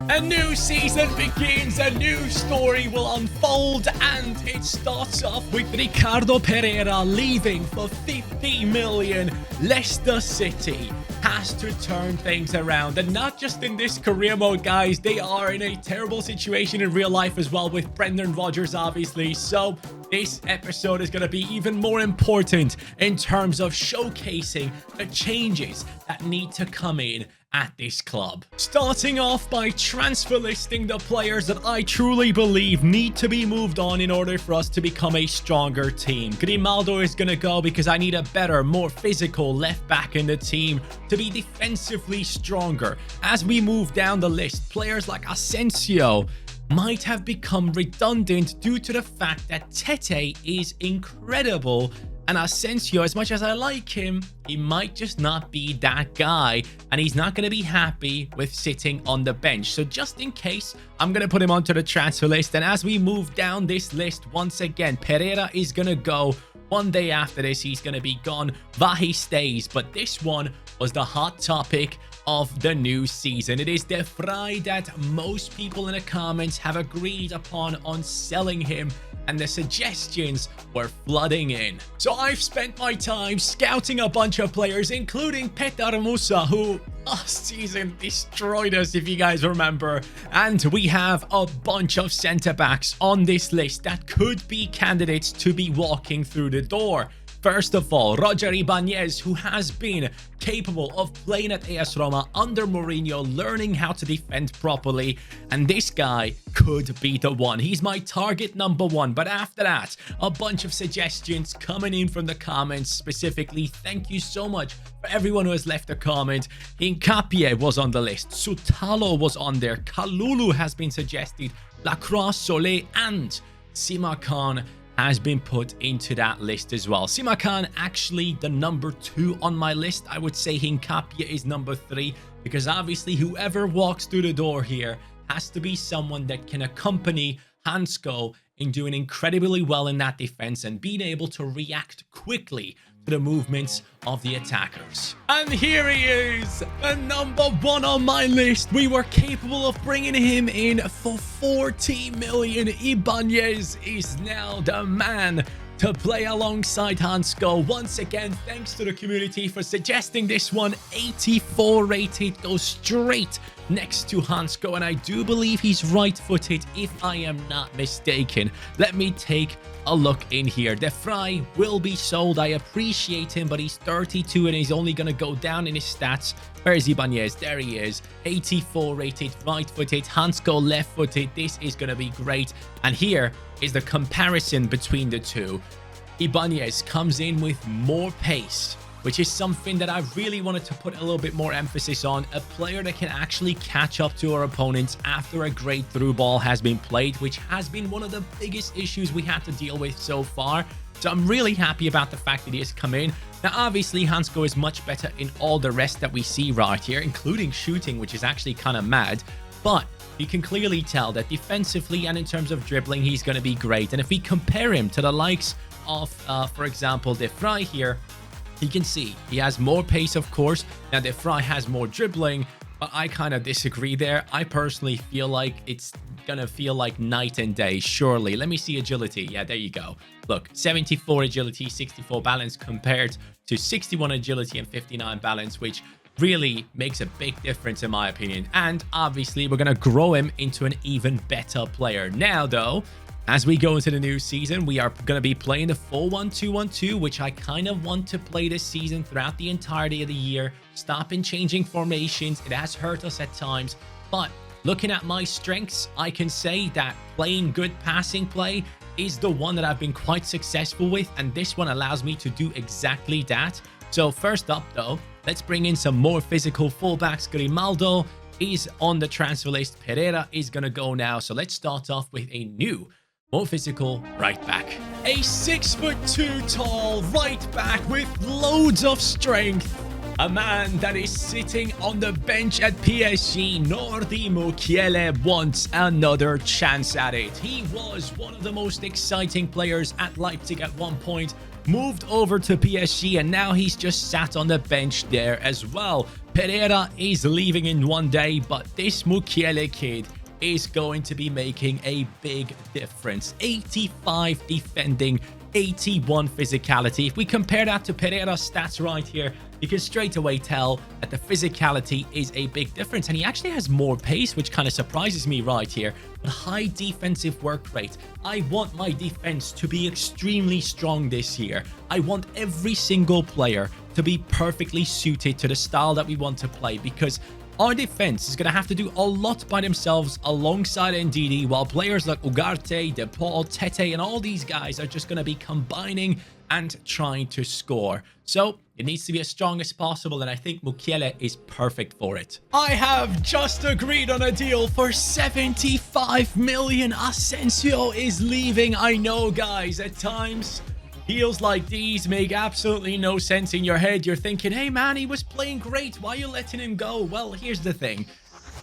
A new season begins, a new story will unfold, and it starts off with Ricardo Pereira leaving for 50 million. Leicester City has to turn things around, and not just in this career mode, guys. They are in a terrible situation in real life as well, with Brendan Rodgers, obviously. So this episode is going to be even more important in terms of showcasing the changes that need to come in at this club. Starting off by transfer listing the players that I truly believe need to be moved on in order for us to become a stronger team. Grimaldo is going to go because I need a better, more physical left back in the team to be defensively stronger. As we move down the list, players like Asensio might have become redundant due to the fact that Tete is incredible, and Asensio, as much as I like him, he might just not be that guy, and he's not going to be happy with sitting on the bench. So just in case, I'm going to put him onto the transfer list. And as we move down this list, once again, Pereira is going to go. One day after this, he's going to be gone. Vahi stays, but this one was the hot topic of the new season. It is the Fry that most people in the comments have agreed upon on selling him, and the suggestions were flooding in. So I've spent my time scouting a bunch of players, including Petar Musa, who last season destroyed us, if you guys remember. And we have a bunch of centre-backs on this list that could be candidates to be walking through the door. First of all, Roger Ibanez, who has been capable of playing at AS Roma under Mourinho, learning how to defend properly, and this guy could be the one. He's my target number one. But after that, a bunch of suggestions coming in from the comments. Specifically, thank you so much for everyone who has left a comment. Hincapie was on the list, Sutalo was on there, Kalulu has been suggested, Lacroix, Solé, and Simakan has been put into that list as well. Simakan actually the number 2 on my list. I would say Hincapie is number 3, because obviously whoever walks through the door here has to be someone that can accompany Hansko in doing incredibly well in that defense and being able to react quickly to the movements of the attackers. And here he is, the number 1 on my list. We were capable of bringing him in for 40 million. Ibanez is now the man to play alongside Hansko. Once again, thanks to the community for suggesting this one. 84 rated, goes straight next to Hansko, and I do believe he's right-footed, if I am not mistaken. Let me take a look in here. De Vrij will be sold. I appreciate him, but he's 32 and he's only going to go down in his stats. Where is Ibanez? There he is. 84 rated, right-footed. Hansko left-footed. This is going to be great. And here is the comparison between the two. Ibanez comes in with more pace, which is something that I really wanted to put a little bit more emphasis on. A player that can actually catch up to our opponents after a great through ball has been played, which has been one of the biggest issues we had to deal with so far. So I'm really happy about the fact that he has come in. Now, obviously, Hansko is much better in all the rest that we see right here, including shooting, which is actually kind of mad. But you can clearly tell that defensively and in terms of dribbling, he's going to be great. And if we compare him to the likes of, for example, De Vrij here, you can see he has more pace, of course. Now, De Vrij has more dribbling, but I kind of disagree there. I personally feel like it's going to feel like night and day, surely. Let me see agility. Yeah, there you go. Look, 74 agility, 64 balance compared to 61 agility and 59 balance, which really makes a big difference in my opinion. And obviously, we're going to grow him into an even better player. Now, though, as we go into the new season, we are going to be playing the 4-1-2-1-2, which I kind of want to play this season throughout the entirety of the year. Stopping changing formations. It has hurt us at times, but looking at my strengths, I can say that playing good passing play is the one that I've been quite successful with, and this one allows me to do exactly that. So first up, though, let's bring in some more physical fullbacks. Grimaldo is on the transfer list. Pereira is going to go now. So let's start off with a new, more physical right back. A 6'2" tall right back with loads of strength. A man that is sitting on the bench at PSG, Nordi Mukiele, wants another chance at it. He was one of the most exciting players at Leipzig at one point, moved over to PSG, and now he's just sat on the bench there as well. Pereira is leaving in one day, but this Mukiele kid is going to be making a big difference. 85 defending, 81 physicality. If we compare that to Pereira's stats right here, you can straight away tell that the physicality is a big difference. And he actually has more pace, which kind of surprises me right here. But high defensive work rate. I want my defense to be extremely strong this year. I want every single player to be perfectly suited to the style that we want to play, because our defense is going to have to do a lot by themselves alongside NDD, while players like Ugarte, De Paul, Tete, and all these guys are just going to be combining and trying to score. So it needs to be as strong as possible, and I think Mukiele is perfect for it. I have just agreed on a deal for 75 million. Asensio is leaving. I know, guys, at times deals like these make absolutely no sense in your head. You're thinking, hey man, he was playing great, why are you letting him go? Well, here's the thing.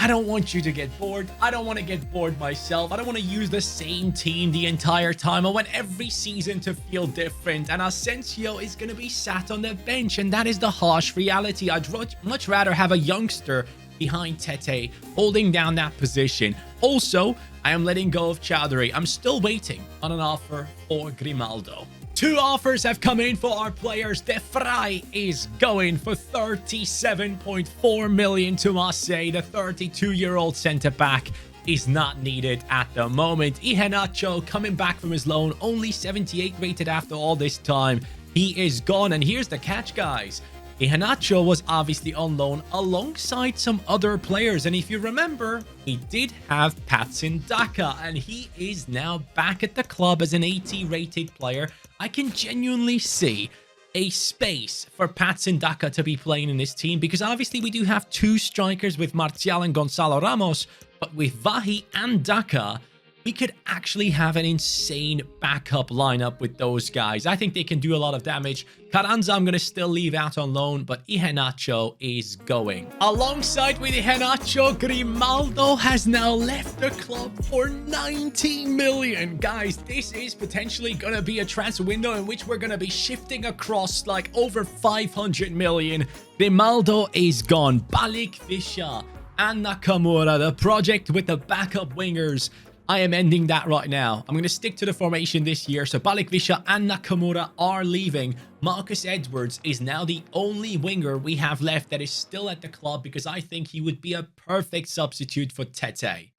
I don't want you to get bored. I don't want to get bored myself. I don't want to use the same team the entire time. I want every season to feel different. And Asensio is going to be sat on the bench. And that is the harsh reality. I'd much rather have a youngster behind Tete holding down that position. Also, I am letting go of Chowdhury. I'm still waiting on an offer for Grimaldo. 2 offers have come in for our players. De Vrij is going for 37.4 million to Marseille. The 32-year-old centre-back is not needed at the moment. Iheanacho coming back from his loan, only 78 rated after all this time. He is gone, and here's the catch, guys. Iheanacho was obviously on loan alongside some other players, and if you remember, he did have Patson Daka, and he is now back at the club as an 80 rated player. I can genuinely see a space for Patson Daka to be playing in this team, because obviously we do have 2 strikers with Martial and Gonzalo Ramos, but with Vahi and Daka, we could actually have an insane backup lineup with those guys. I think they can do a lot of damage. Carranza, I'm going to still leave out on loan, but Iheanacho is going. Alongside with Iheanacho, Grimaldo has now left the club for 90 million. Guys, this is potentially going to be a transfer window in which we're going to be shifting across like over 500 million. Grimaldo is gone. Balik Visha and Nakamura, the project with the backup wingers, I am ending that right now. I'm going to stick to the formation this year. So Balik Visha and Nakamura are leaving. Marcus Edwards is now the only winger we have left that is still at the club, because I think he would be a perfect substitute for Tete.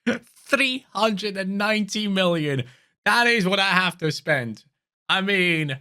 390 million. That is what I have to spend. I mean,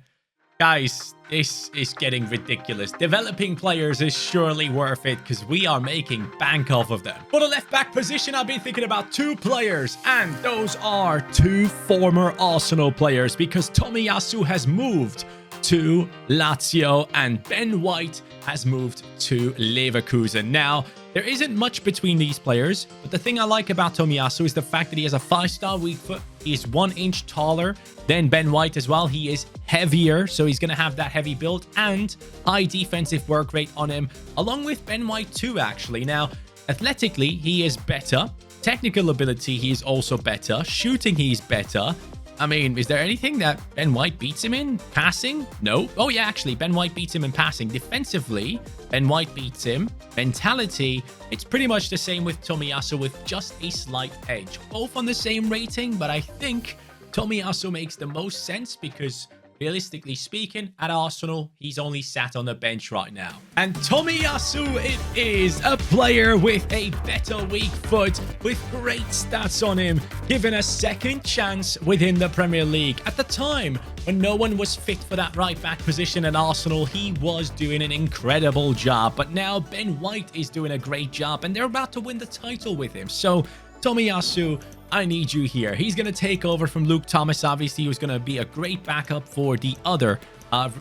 guys, this is getting ridiculous. Developing players is surely worth it, because we are making bank off of them. For the left back position, I've been thinking about 2 players, and those are 2 former Arsenal players, because Tomiyasu has moved to Lazio and Ben White has moved to Leverkusen. Now, there isn't much between these players, but the thing I like about Tomiyasu is the fact that he has a 5-star weak foot. He's 1 inch taller than Ben White as well. He is heavier, so he's going to have that heavy build and high defensive work rate on him, along with Ben White too, actually. Now, athletically, he is better. Technical ability, he is also better. Shooting, he's better. I mean, is there anything that Ben White beats him in? Passing? No. Oh, yeah, actually, Ben White beats him in passing. Defensively, Ben White beats him. Mentality, it's pretty much the same with Tomiyasu, with just a slight edge. Both on the same rating, but I think Tomiyasu makes the most sense because, realistically speaking, at Arsenal, he's only sat on the bench right now. And Tomiyasu, it is a player with a better weak foot, with great stats on him, given a second chance within the Premier League. At the time, when no one was fit for that right-back position at Arsenal, he was doing an incredible job. But now Ben White is doing a great job, and they're about to win the title with him. So, Tomiyasu, I need you here. He's going to take over from Luke Thomas. Obviously, he was going to be a great backup for the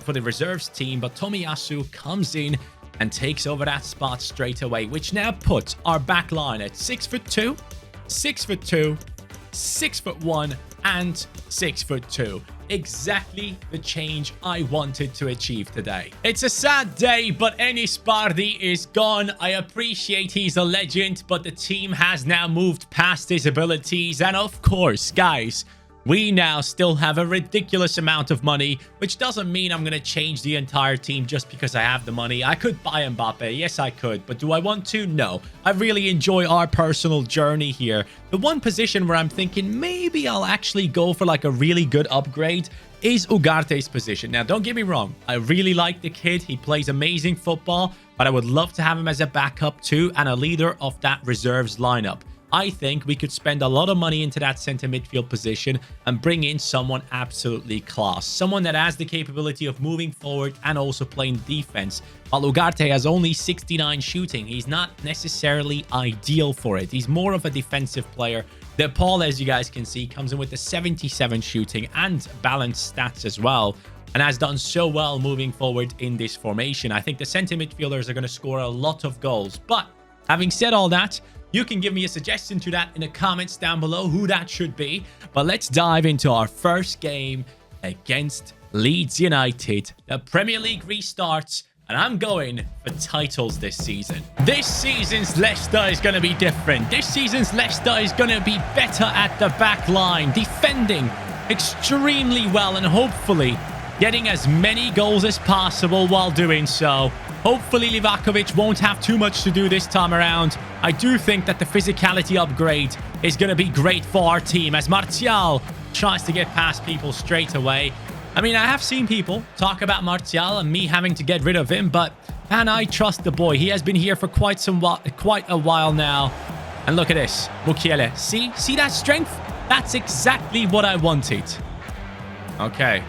for the reserves team. But Tomiyasu comes in and takes over that spot straight away, which now puts our back line at 6'2", 6'2", 6'1", and 6'2". Exactly the change I wanted to achieve today. It's a sad day, but Enis Bardi is gone. I appreciate he's a legend, but the team has now moved past his abilities. And of course, guys, We now still have a ridiculous amount of money, which doesn't mean I'm going to change the entire team just because I have the money. I could buy Mbappe. Yes, I could. But do I want to? No. I really enjoy our personal journey here. The one position where I'm thinking maybe I'll actually go for like a really good upgrade is Ugarte's position. Now, don't get me wrong. I really like the kid. He plays amazing football, but I would love to have him as a backup too and a leader of that reserves lineup. I think we could spend a lot of money into that center midfield position and bring in someone absolutely class. Someone that has the capability of moving forward and also playing defense. While Ugarte has only 69 shooting, he's not necessarily ideal for it. He's more of a defensive player. Paul, as you guys can see, comes in with the 77 shooting and balanced stats as well, and has done so well moving forward in this formation. I think the center midfielders are going to score a lot of goals. But having said all that, you can give me a suggestion to that in the comments down below who that should be. But let's dive into our first game against Leeds United. The Premier League restarts, and I'm going for titles this season. This season's Leicester is going to be different. This season's Leicester is going to be better at the back line, defending extremely well and hopefully getting as many goals as possible while doing so. Hopefully Livakovic won't have too much to do this time around. I do think that the physicality upgrade is going to be great for our team as Martial tries to get past people straight away. I mean, I have seen people talk about Martial and me having to get rid of him, but man, I trust the boy. He has been here for quite a while now. And look at this, Mukiele. See that strength? That's exactly what I wanted. Okay.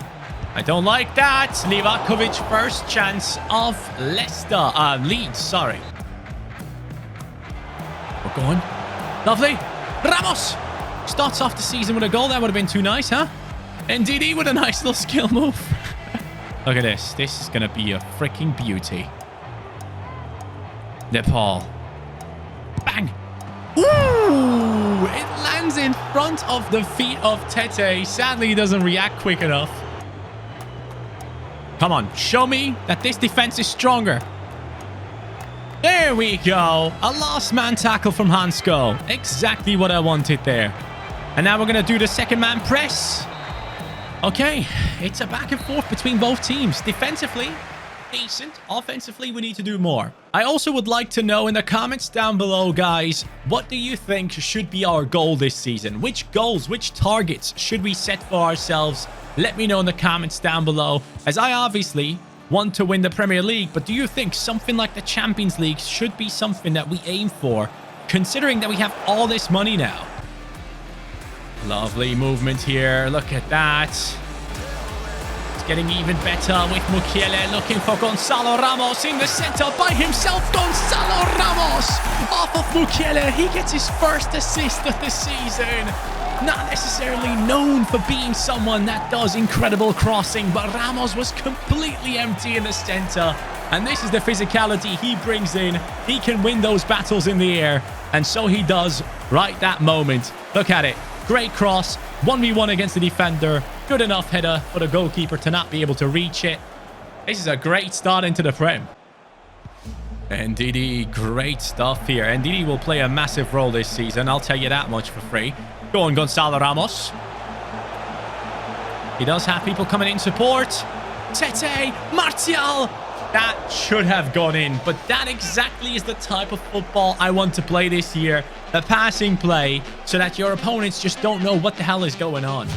I don't like that. Livakovic first chance of Leeds, sorry. We're going. Lovely. Ramos starts off the season with a goal. That would have been too nice, huh? NDD with a nice little skill move. Look at this. This is going to be a freaking beauty. Nepal. Bang. Ooh! It lands in front of the feet of Tete. Sadly, he doesn't react quick enough. Come on, show me that this defense is stronger. There we go. A last man tackle from Hansko. Exactly what I wanted there. And now we're going to do the second man press. Okay, it's a back and forth between both teams. Defensively, decent. Offensively, we need to do more. I also would like to know in the comments down below, guys, what do you think should be our goal this season? Which goals, which targets should we set for ourselves? Let me know in the comments down below, as I obviously want to win the Premier League, but do you think something like the Champions League should be something that we aim for, considering that we have all this money now? Lovely movement here. Look at that. It's getting even better with Mukiele looking for Gonzalo Ramos in the center by himself. Gonzalo Ramos off of Mukiele. He gets his first assist of the season. Not necessarily known for being someone that does incredible crossing, but Ramos was completely empty in the center. And this is the physicality he brings in. He can win those battles in the air. And so he does right that moment. Look at it. Great cross. 1v1 against the defender. Good enough header for the goalkeeper to not be able to reach it. This is a great start into the Prem. NDD, great stuff here. NDD will play a massive role this season. I'll tell you that much for free. Go on, Gonzalo Ramos. He does have people coming in support. Tete, Martial. That should have gone in, but that exactly is the type of football I want to play this year. The passing play, so that your opponents just don't know what the hell is going on.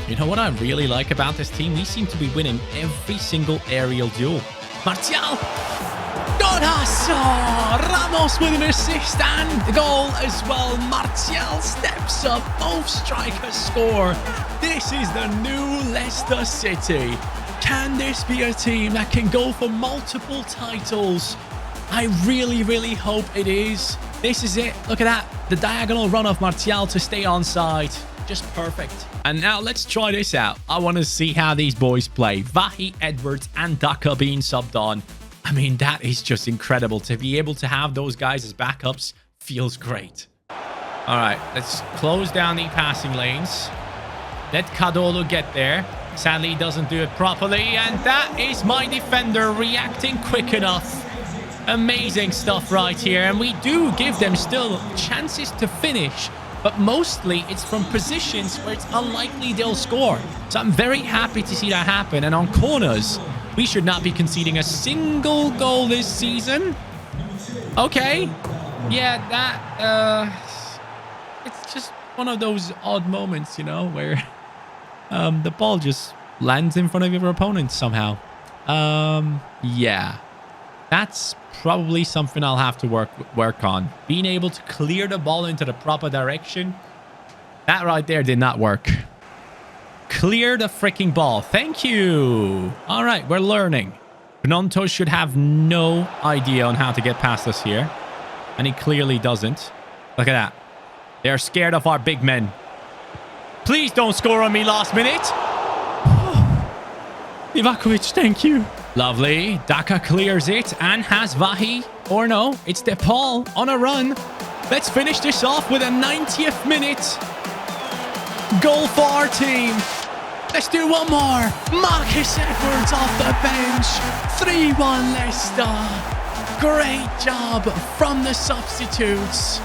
You know what I really like about this team? We seem to be winning every single aerial duel. Martial. Golazo! Ramos with an assist and the goal as well. Martial steps up. Both strikers score. This is the new Leicester City. Can this be a team that can go for multiple titles? I really, really hope it is. This is it. Look at that. The diagonal run of Martial to stay onside. Just perfect. And now let's try this out. I want to see how these boys play. Vahi, Edwards, and Daka being subbed on. I mean, that is just incredible. To be able to have those guys as backups feels great. All right, let's close down the passing lanes. Let Kadolo get there. Sadly, he doesn't do it properly. And that is my defender reacting quick enough. Amazing stuff right here. And we do give them still chances to finish. but mostly it's from positions where it's unlikely they'll score. So I'm very happy to see that happen. And on corners, we should not be conceding a single goal this season. Okay. Yeah, it's just one of those odd moments, you know, where the ball just lands in front of your opponent somehow. Yeah. That's probably something I'll have to work on. Being able to clear the ball into the proper direction. That right there did not work. Clear the freaking ball. Thank you. All right, we're learning. Benonto should have no idea on how to get past us here. And he clearly doesn't. Look at that. They're scared of our big men. Please don't score on me last minute. Ivakovic, thank you. Lovely. Daka clears it and has Vahi. Or no, it's DePaul on a run. Let's finish this off with a 90th minute goal for our team. Let's do one more. Marcus Edwards off the bench. 3-1 Leicester. Great job from the substitutes.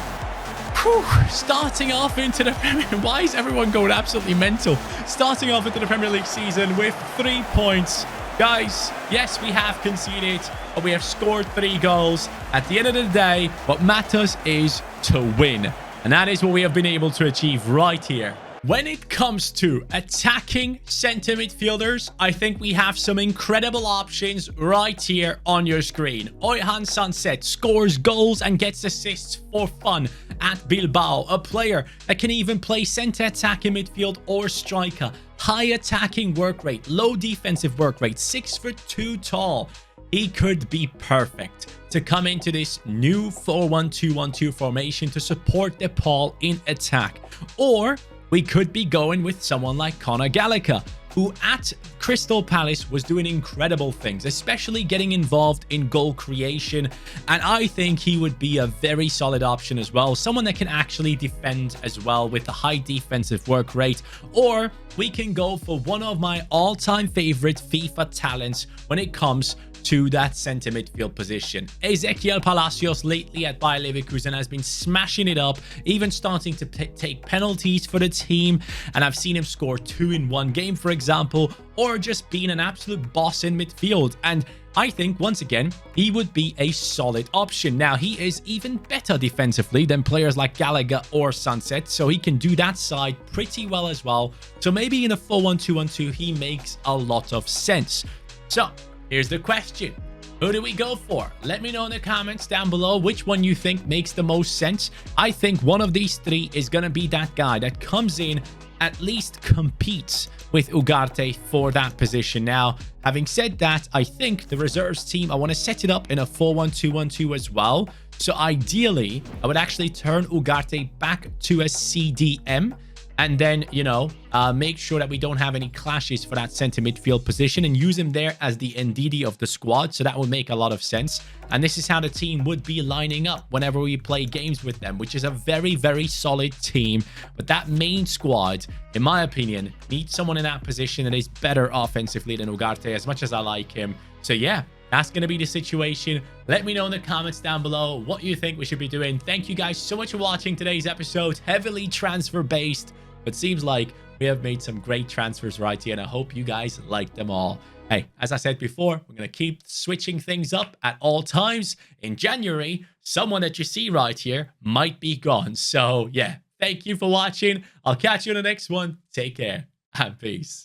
Whew. Starting off into the Premier... Why is everyone going absolutely mental? Starting off into the Premier League season with 3 points. Guys, yes, we have conceded, but we have scored 3 goals. At the end of the day, what matters is to win. And that is what we have been able to achieve right here. When it comes to attacking center midfielders, I think we have some incredible options right here on your screen. Oyhan Sunset scores goals and gets assists for fun at Bilbao. A player that can even play center attacking midfield or striker. High attacking work rate, low defensive work rate, 6'2" tall. He could be perfect to come into this new 4-1-2-1-2 formation to support DePaul in attack. Or we could be going with someone like Conor Gallagher, who at Crystal Palace was doing incredible things, especially getting involved in goal creation. And I think he would be a very solid option as well. Someone that can actually defend as well with a high defensive work rate. Or we can go for one of my all-time favorite FIFA talents when it comes to that center midfield position. Ezequiel Palacios lately at Bayer Leverkusen has been smashing it up, even starting to take penalties for the team. And I've seen him score 2 in one game, for example, or just being an absolute boss in midfield. And I think, once again, he would be a solid option. Now, he is even better defensively than players like Gallagher or Sunset, so he can do that side pretty well as well. So maybe in a 4-1-2-1-2, he makes a lot of sense. So here's the question. Who do we go for? Let me know in the comments down below which one you think makes the most sense. I think one of these 3 is going to be that guy that comes in, at least competes with Ugarte for that position. Now, having said that, I think the reserves team, I want to set it up in a 4-1-2-1-2 as well. So ideally, I would actually turn Ugarte back to a CDM. And then, you know, make sure that we don't have any clashes for that center midfield position and use him there as the NDD of the squad. So that would make a lot of sense. And this is how the team would be lining up whenever we play games with them, which is a very, very solid team. But that main squad, in my opinion, needs someone in that position that is better offensively than Ugarte, as much as I like him. So yeah, that's going to be the situation. Let me know in the comments down below what you think we should be doing. Thank you guys so much for watching today's episode. Heavily transfer based, but seems like we have made some great transfers right here, and I hope you guys like them all. Hey, as I said before, we're going to keep switching things up at all times. In January, someone that you see right here might be gone. So yeah, thank you for watching. I'll catch you in the next one. Take care and peace.